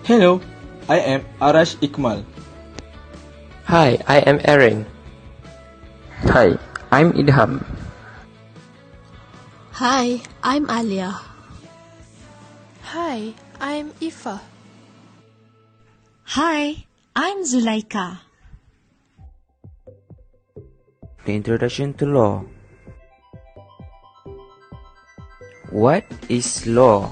Hello, I am Arash Ikmal. Hi, I am Aaron. Hi, I'm Idham. Hi, I'm Aliyah. Hi, I'm Iffah. Hi, I'm Zulaika. The introduction to law. What is law?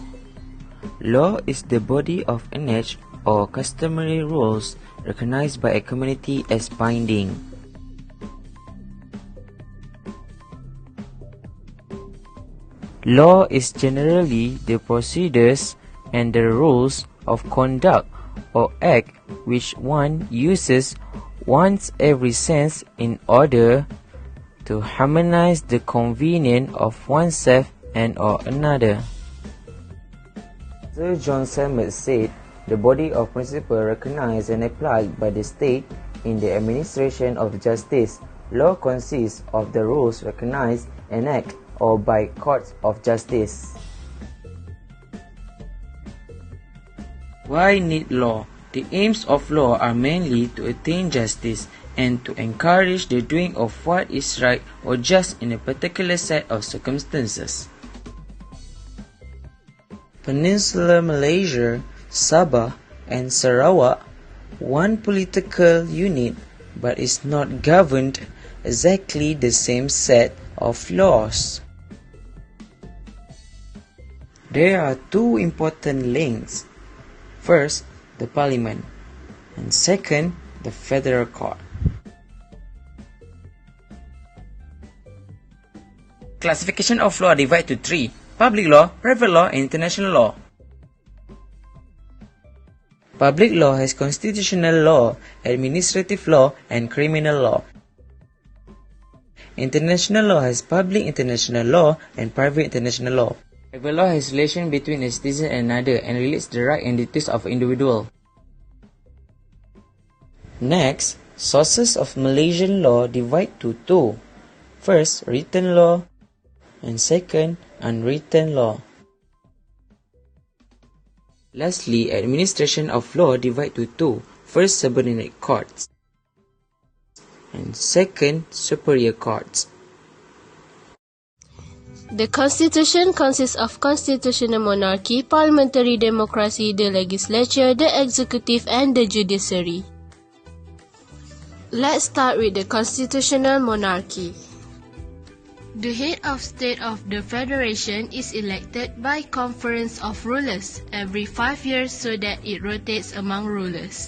Law is the body of enacted or customary rules recognized by a community as binding. Law is generally the procedures and the rules of conduct or act which one uses once every sense in order to harmonize the convenience of oneself and or another. Sir John Salmond said, the body of principle recognized and applied by the state in the administration of justice. Law consists of the rules recognized and acted or by courts of justice. Why need law? The aims of law are mainly to attain justice and to encourage the doing of what is right or just in a particular set of circumstances. Peninsular Malaysia, Sabah and Sarawak, one political unit, but is not governed exactly the same set of laws. There are two important links. First, the Parliament, and second, the Federal Court. Classification of law divided to three: public law, private law, and international law. Public law has constitutional law, administrative law, and criminal law. International law has public international law and private international law. Private law has relation between a citizen and another and relates the rights and duties of an individual. Next, sources of Malaysian law divide to two. First, written law, and second, unwritten law. Lastly, administration of law divide to two. First, subordinate courts, and second, superior courts. The Constitution consists of constitutional monarchy, parliamentary democracy, the legislature, the executive, and the judiciary. Let's start with the constitutional monarchy. The head of state of the federation is elected by conference of rulers every 5 years so that it rotates among rulers.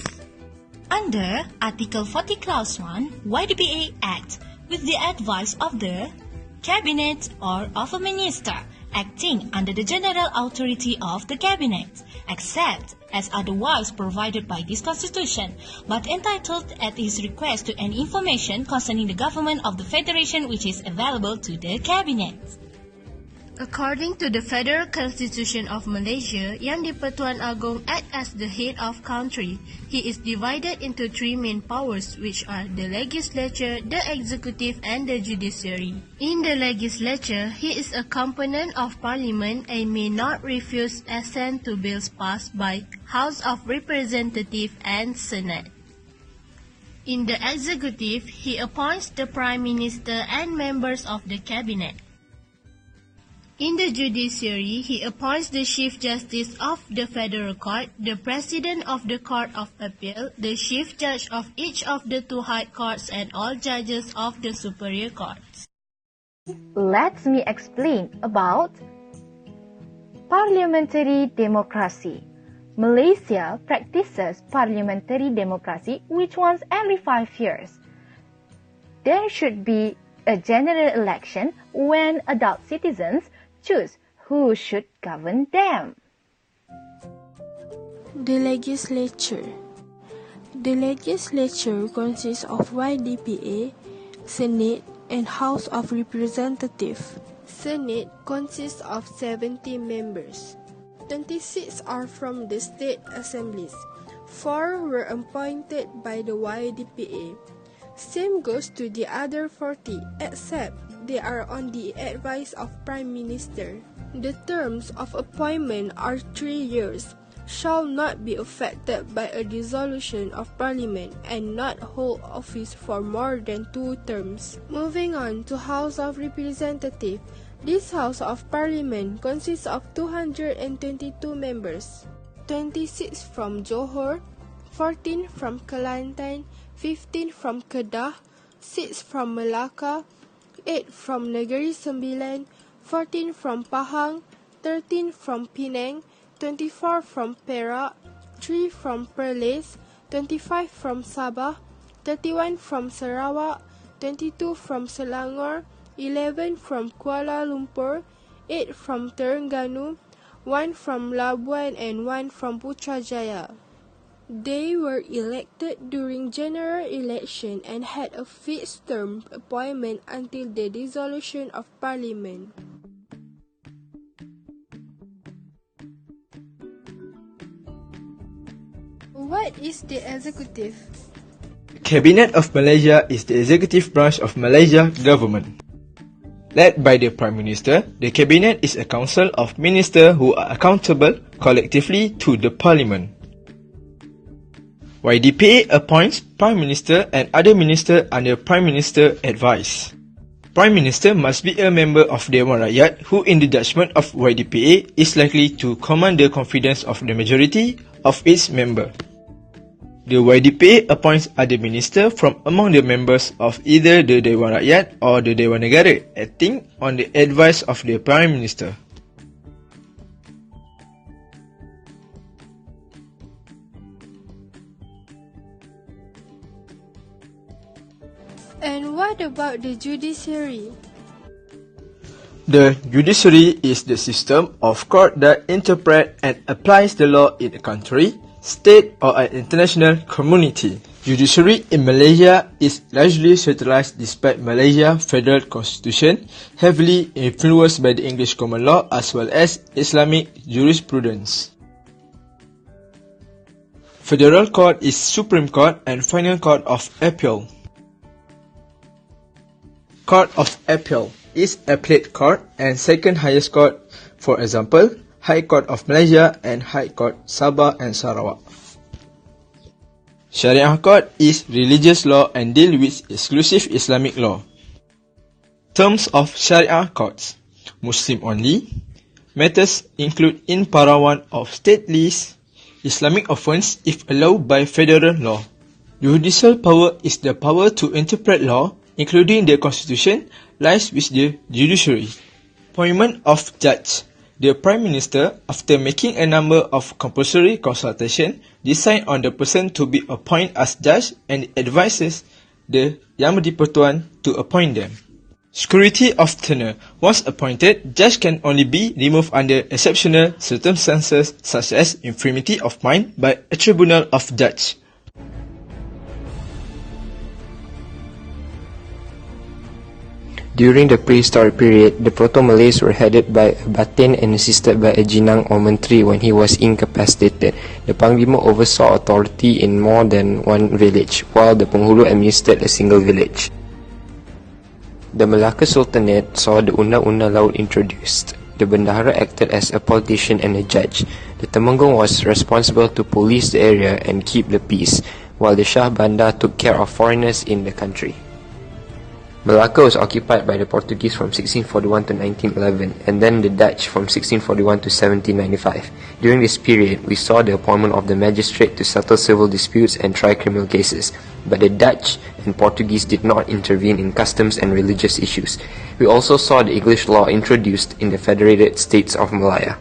Under Article 40 Clause 1, YDPA Act, with the advice of the Cabinet or of a minister, acting under the general authority of the Cabinet, except as otherwise provided by this Constitution, but entitled at his request to any information concerning the government of the Federation which is available to the Cabinet. According to the Federal Constitution of Malaysia, Yang di-Pertuan Agong acts as the head of country. He is divided into three main powers, which are the legislature, the executive, and the judiciary. In the legislature, he is a component of parliament and may not refuse assent to bills passed by House of Representatives and Senate. In the executive, he appoints the Prime Minister and members of the cabinet. In the judiciary, he appoints the Chief Justice of the Federal Court, the President of the Court of Appeal, the Chief Judge of each of the two High Courts, and all judges of the Superior Courts. Let me explain about parliamentary democracy. Malaysia practices parliamentary democracy which once every 5 years. There should be a general election when adult citizens choose who should govern them. The legislature. The legislature consists of YDPA, Senate, and House of Representatives. Senate consists of 70 members. 26 are from the state assemblies. 4 were appointed by the YDPA. Same goes to the other 40, except they are on the advice of Prime Minister. The terms of appointment are 3 years. shall not be affected by a dissolution of Parliament and not hold office for more than 2 terms. Moving on to House of Representatives. This House of Parliament consists of 222 members, 26 from Johor, 14 from Kelantan, 15 from Kedah, 6 from Melaka, 8 from Negeri Sembilan, 14 from Pahang, 13 from Penang, 24 from Perak, 3 from Perlis, 25 from Sabah, 31 from Sarawak, 22 from Selangor, 11 from Kuala Lumpur, 8 from Terengganu, 1 from Labuan and 1 from Putrajaya. They were elected during general election and had a fixed term appointment until the dissolution of Parliament. What is the executive? Cabinet of Malaysia is the executive branch of Malaysia government. Led by the Prime Minister, the Cabinet is a council of ministers who are accountable collectively to the Parliament. YDPA appoints Prime Minister and other ministers under Prime Minister advice. Prime Minister must be a member of Dewan Rakyat who in the judgment of YDPA is likely to command the confidence of the majority of its members. The YDPA appoints other ministers from among the members of either the Dewan Rakyat or the Dewan Negara, acting on the advice of the Prime Minister. And what about the judiciary? The judiciary is the system of court that interpret and applies the law in a country, state or an international community. Judiciary in Malaysia is largely centralized despite Malaysia's federal constitution, heavily influenced by the English common law as well as Islamic jurisprudence. Federal Court is Supreme Court and Final Court of Appeal. Court of Appeal is appellate court and second highest court, for example, High Court of Malaysia and High Court Sabah and Sarawak. Sharia Court is religious law and deal with exclusive Islamic law. Terms of Sharia courts: Muslim only. Matters include in Parawan of state list, Islamic offence if allowed by federal law. Judicial power is the power to interpret law, including the constitution, lies with the judiciary. Appointment of judge. The Prime Minister, after making a number of compulsory consultations, decide on the person to be appointed as judge and advises the Yang di-Pertuan to appoint them. Security of tenure. Once appointed, judge can only be removed under exceptional circumstances such as infirmity of mind by a tribunal of judge. During the prehistoric period, the Proto-Malays were headed by a Batin and assisted by a Jinang or Menteri when he was incapacitated. The Panglima oversaw authority in more than one village, while the Penghulu administered a single village. The Malacca Sultanate saw the Undang-Undang Laut introduced. The Bendahara acted as a politician and a judge. The Temenggung was responsible to police the area and keep the peace, while the Shah Bandar took care of foreigners in the country. Malacca was occupied by the Portuguese from 1641 to 1911, and then the Dutch from 1641 to 1795. During this period, we saw the appointment of the magistrate to settle civil disputes and try criminal cases, but the Dutch and Portuguese did not intervene in customs and religious issues. We also saw the English law introduced in the Federated States of Malaya.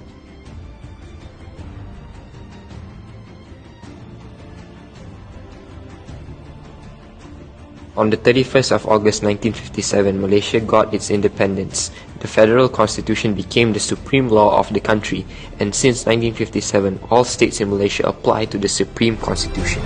On the 31st of August 1957, Malaysia got its independence. The federal constitution became the supreme law of the country, and since 1957, all states in Malaysia apply to the supreme constitution.